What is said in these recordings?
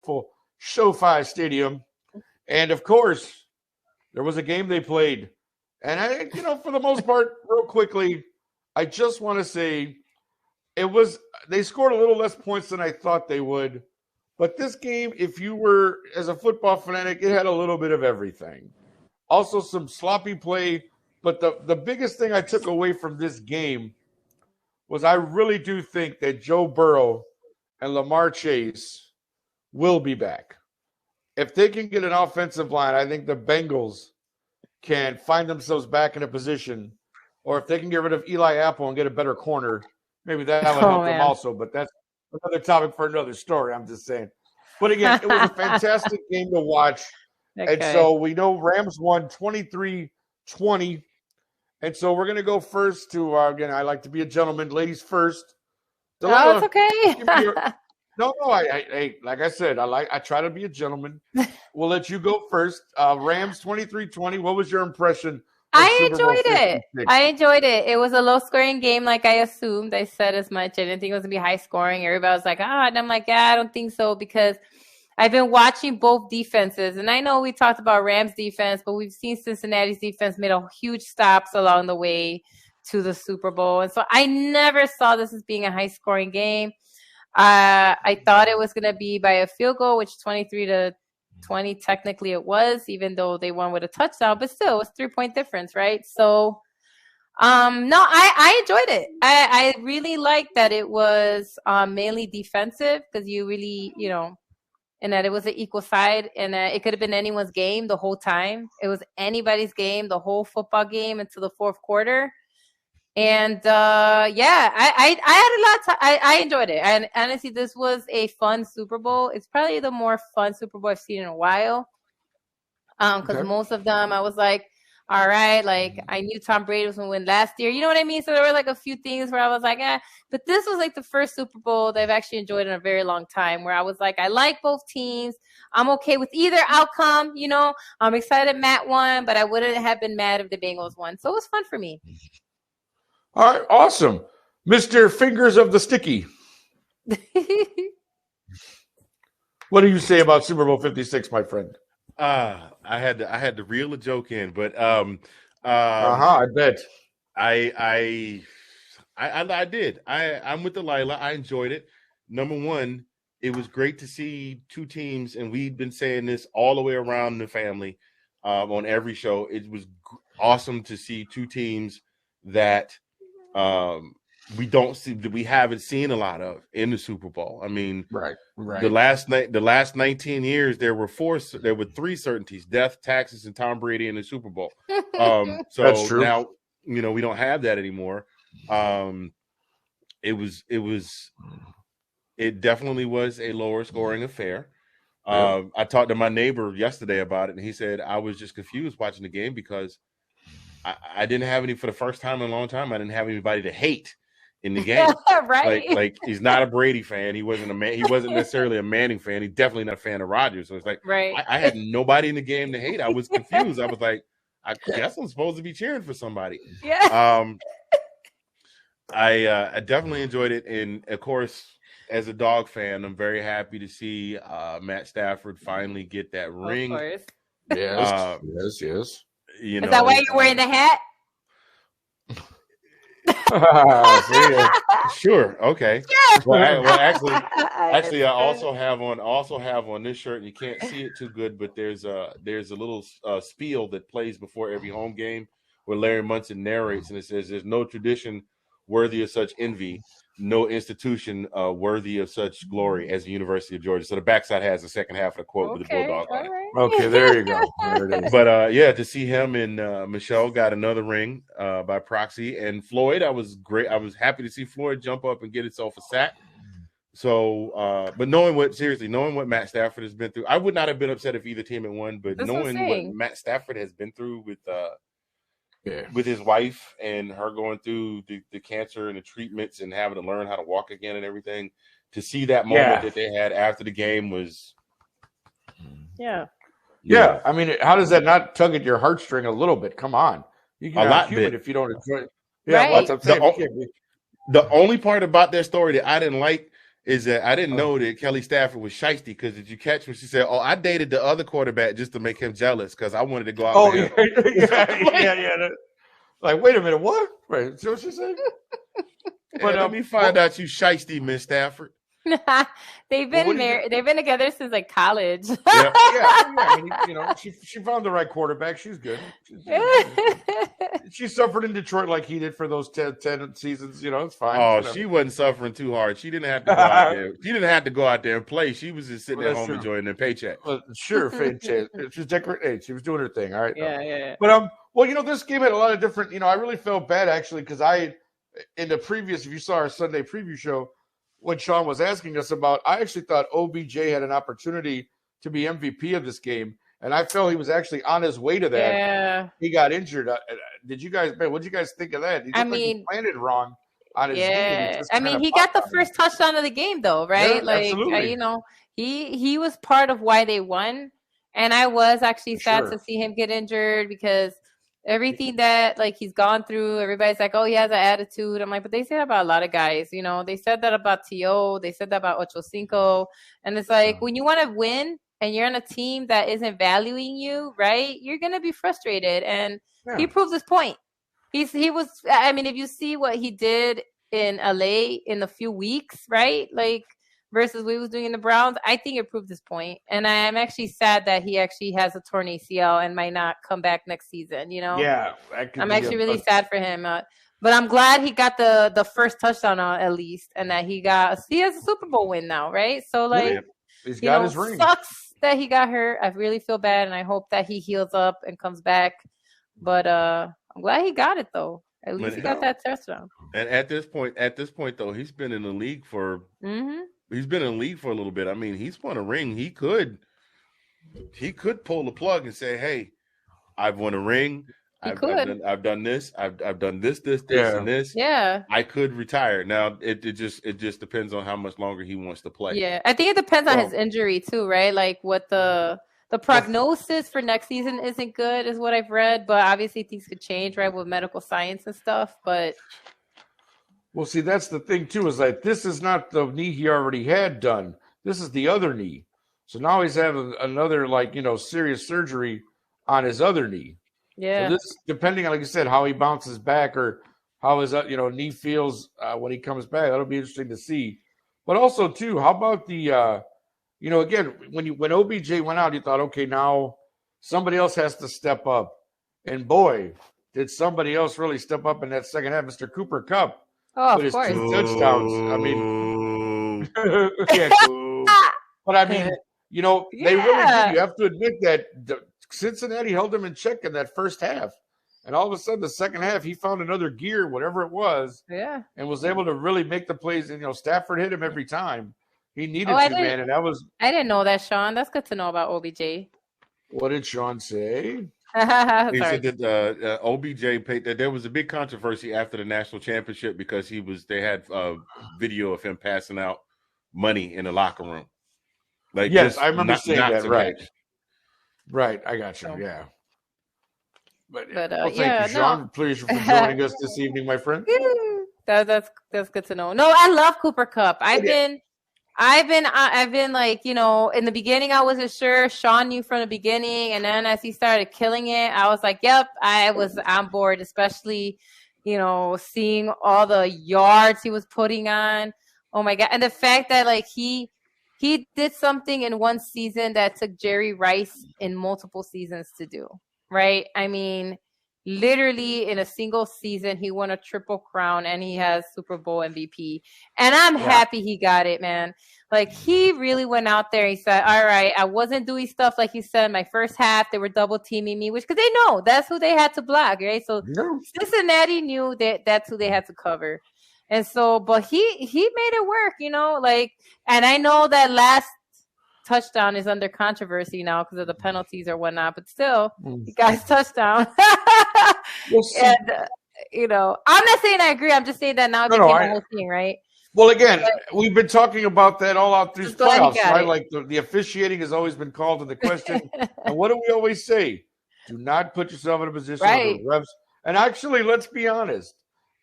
beautiful SoFi Stadium. And of course, there was a game they played. And for the most part, real quickly, I just want to say they scored a little less points than I thought they would. But this game, if you were as a football fanatic, it had a little bit of everything. Also some sloppy play. But the biggest thing I took away from this game was I really do think that Joe Burrow and Lamar Chase will be back. If they can get an offensive line, I think the Bengals can find themselves back in a position. Or if they can get rid of Eli Apple and get a better corner, maybe that would help them also. But that's another topic for another story, I'm just saying. But again, it was a fantastic game to watch. Okay. And so we know Rams won 23-20. And so we're going to go first to, again, I like to be a gentleman. Ladies first. Delilah, it's okay. No, I like I said, I try to be a gentleman. We'll let you go first. Rams 23-20. What was your impression? I enjoyed it. It was a low-scoring game, like I assumed. I said as much. I didn't think it was going to be high-scoring. Everybody was like, and I'm like, I don't think so, because I've been watching both defenses. And I know we talked about Rams defense, but we've seen Cincinnati's defense made a huge stops along the way to the Super Bowl. And so I never saw this as being a high-scoring game. I thought it was going to be by a field goal, which 23-20 technically it was, even though they won with a touchdown, but still it was 3-point difference, right? So I enjoyed it. I really liked that it was mainly defensive, because you really, and that it was an equal side, and it could have been anyone's game the whole time. It was anybody's game the whole football game until the fourth quarter. And I had a lot of time. I enjoyed it. And honestly, this was a fun Super Bowl. It's probably the more fun Super Bowl I've seen in a while. Because most of them, I was like, all right, like I knew Tom Brady was going to win last year. You know what I mean? So there were like a few things where I was like, but this was like the first Super Bowl that I've actually enjoyed in a very long time, where I was like, I like both teams. I'm okay with either outcome. I'm excited Matt won, but I wouldn't have been mad if the Bengals won. So it was fun for me. All right, awesome. Mr. Fingers of the Sticky. What do you say about Super Bowl 56, my friend? I had to reel a joke in, but I bet. I did. I'm with Delilah. I enjoyed it. Number one, it was great to see two teams, and we've been saying this all the way around the family on every show. It was awesome to see two teams that we haven't seen a lot of in the Super Bowl. I mean, right. The last 19 years, there were three certainties: death, taxes, and Tom Brady in the Super Bowl. So that's true. Now, we don't have that anymore. It definitely was a lower scoring affair. I talked to my neighbor yesterday about it, and he said, I was just confused watching the game because I didn't have any, for the first time in a long time, I didn't have anybody to hate in the game. Right. Like he's not a Brady fan. He wasn't necessarily a Manning fan. He's definitely not a fan of Rodgers. So it's like, right. I had nobody in the game to hate. I was confused. I was like, I guess I'm supposed to be cheering for somebody. Yeah. I definitely enjoyed it. And of course, as a dog fan, I'm very happy to see Matt Stafford finally get that ring. Of course. Yes. Is that why you're wearing the hat? Sure. Okay. Yeah. Well, actually, I also have on this shirt. You can't see it too good, but there's a little spiel that plays before every home game where Larry Munson narrates, and it says, "There's no tradition worthy of such envy, no institution worthy of such glory as the University of Georgia." So the backside has the second half of the quote with the bulldog on it. Okay, there you go. There it is. But to see him and Michelle got another ring by proxy, and Floyd, I was happy to see Floyd jump up and get himself a sack. So, but knowing what Matt Stafford has been through, I would not have been upset if either team had won. But knowing what Matt Stafford has been through with his wife and her going through the cancer and the treatments and having to learn how to walk again and everything, to see that moment that they had after the game was, yeah. I mean, how does that not tug at your heartstring a little bit? Come on, you can have human if you don't enjoy it. Yeah, right. The only part about that story that I didn't like is that I didn't know that Kelly Stafford was shiesty, because did you catch when she said, "Oh, I dated the other quarterback just to make him jealous because I wanted to go out with him." Yeah. Like, wait a minute, what? Right, see what she said? But let me find out you shiesty, Miss Stafford. They've been married. They've been together since like college. Yeah. I mean, she found the right quarterback. She's good. She suffered in Detroit like he did for those 10 seasons. It's fine. Oh, she wasn't suffering too hard. She didn't have to go out there. She didn't have to go out there and play. She was just sitting at home enjoying their paycheck. Well, sure, she's decorating. Hey, she was doing her thing. All right. Yeah. But this game had a lot of different. I really felt bad actually because in the previous, if you saw our Sunday preview show, when Sean was asking us about, I actually thought OBJ had an opportunity to be MVP of this game, and I felt he was actually on his way to that. Yeah. He got injured. What did you guys think of that? He planted wrong on his game. He got the first touchdown of the game, though, right? Yeah, absolutely. He was part of why they won, and I was actually sad to see him get injured because everything that he's gone through, everybody's like, oh, he has an attitude. I'm like, but they say that about a lot of guys, they said that about T.O., they said that about Ocho Cinco, and it's like when you want to win and you're on a team that isn't valuing you, right, you're gonna be frustrated, and he proved his point. He was, I mean, if you see what he did in LA in a few weeks, right, versus what he was doing in the Browns, I think it proved his point. And I'm actually sad that he actually has a torn ACL and might not come back next season, Yeah. I'm actually really sad for him. But I'm glad he got the first touchdown at least, and that he has a Super Bowl win now, right? So, he's got his ring. Sucks that he got hurt. I really feel bad, and I hope that he heals up and comes back. But I'm glad he got it, though. At least he got that touchdown. And at this point, though, he's been in the league for He's been in the league for a little bit. I mean, he's won a ring. He could pull the plug and say, "Hey, I've won a ring. I've done this. I've done this, and this. Yeah, I could retire." Now it just depends on how much longer he wants to play. Yeah, I think it depends on his injury too, right? Like what the prognosis for next season isn't good, is what I've read. But obviously things could change, right, with medical science and stuff. But well, see, that's the thing, too, is this is not the knee he already had done. This is the other knee. So now he's having another, serious surgery on his other knee. Yeah. So this, depending on, like you said, how he bounces back or how his, knee feels when he comes back, that'll be interesting to see. But also, too, how about the, again, when OBJ went out, you thought, okay, now somebody else has to step up. And boy, did somebody else really step up in that second half, Mr. Cooper Kupp. Oh, of course. 2 touchdowns. I mean, but I mean, they really did. You have to admit that Cincinnati held him in check in that first half. And all of a sudden, the second half, he found another gear, whatever it was, and was able to really make the plays. And, Stafford hit him every time. He needed to, man. And that was. I didn't know that, Sean. That's good to know about OBJ. What did Sean say? He said that OBJ paid that there was a big controversy after the national championship because they had video of him passing out money in the locker room. Yes, I remember saying that. Right. Right. I got you. Yeah. But thank you, Sean. Please for joining us this evening, my friend. That's good to know. No, I love Cooper Kupp. I've been in the beginning, I wasn't sure. Sean knew from the beginning. And then as he started killing it, I was like, yep, I was on board, especially, seeing all the yards he was putting on. Oh my God. And the fact that he did something in one season that took Jerry Rice in multiple seasons to do, right? I mean, literally in a single season, he won a triple crown and he has Super Bowl MVP. And I'm happy he got it, man. He really went out there and he said, all right, I wasn't doing stuff like you said in my first half. They were double teaming me, because they know that's who they had to block, right? So Cincinnati knew that that's who they had to cover. And so, but he made it work, and I know that last touchdown is under controversy now because of the penalties or whatnot, but still, he got his touchdown. And, I'm not saying I agree. I'm just saying that now it became a whole thing, right? Well, again, we've been talking about that all out through playoffs, right? The officiating has always been called into question. And what do we always say? Do not put yourself in a position where the refs. And actually, let's be honest.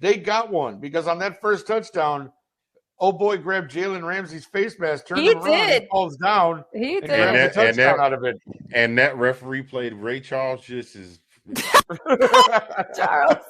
They got one because on that first touchdown, old boy grabbed Jalen Ramsey's face mask, turned He him around, did. and falls down, He and did. grabs a touchdown out of it. And that referee played Ray Charles just as Charles.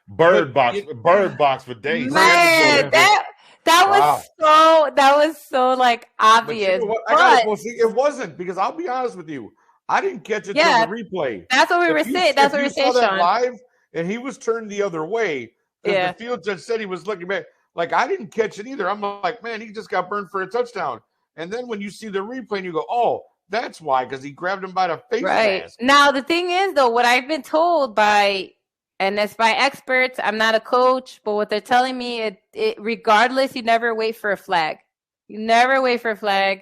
bird box for days. Man, that was so like obvious. It wasn't, because I'll be honest with you, I didn't catch it till the replay. That's what we were saying. That's what we were saying, Sean. Live, and he was turned the other way because the field judge said he was looking back. Like, I didn't catch it either. I'm like, man, he just got burned for a touchdown. And then when you see the replay and you go, oh, that's why, because he grabbed him by the face mask. Now, the thing is, though, what I've been told and that's by experts, I'm not a coach, but what they're telling me, regardless, you never wait for a flag. You never wait for a flag.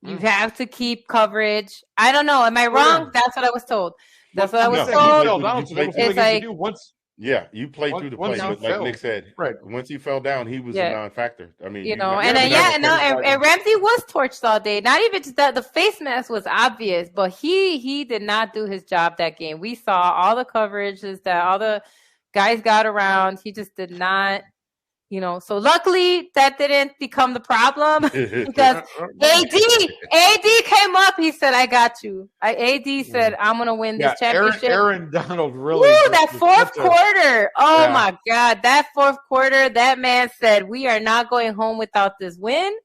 You have to keep coverage. I don't know. Am I wrong? That's what I was told. That's what I was told. It's like, you played through the play, like Nick said. Right. Once he fell down, he was a non-factor. I mean, and Ramsey was torched all day. Not even just that, the face mask was obvious, but he did not do his job that game. We saw all the coverages that all the guys got around. He just did not. So luckily that didn't become the problem because AD came up. He said, "I got you." AD said, "I'm going to win this championship." Aaron Donald really. That fourth quarter. Oh my God. That fourth quarter, that man said, "We are not going home without this win."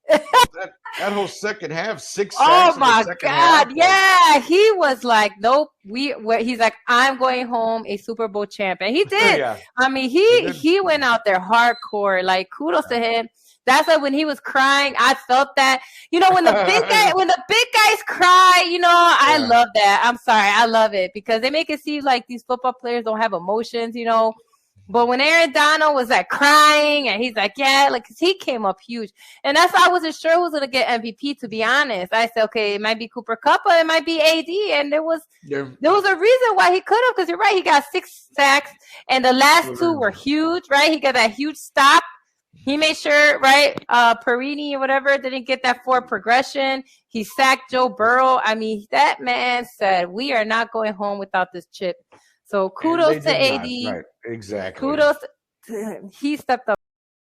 that whole second half, 6 sacks. Oh my God. Yeah. He was like, nope. He's like, I'm going home a Super Bowl champion. He did. I mean, he went out there hardcore. Like, kudos to him. That's why when he was crying, I felt that. When the big guys cry, I love that. I'm sorry, I love it because they make it seem like these football players don't have emotions, But when Aaron Donald was like crying and he's like, cause he came up huge. And that's why I wasn't sure who was going to get MVP, to be honest. I said, okay, it might be Cooper Kupp, or it might be AD. And there was a reason why he could have, because you're right. He got 6 sacks and the last 2 were huge, right? He got that huge stop. He made sure, right? Perini or whatever didn't get that 4 progression. He sacked Joe Burrow. I mean, that man said, we are not going home without this chip. So kudos to AD. Right, exactly. Kudos. He stepped up.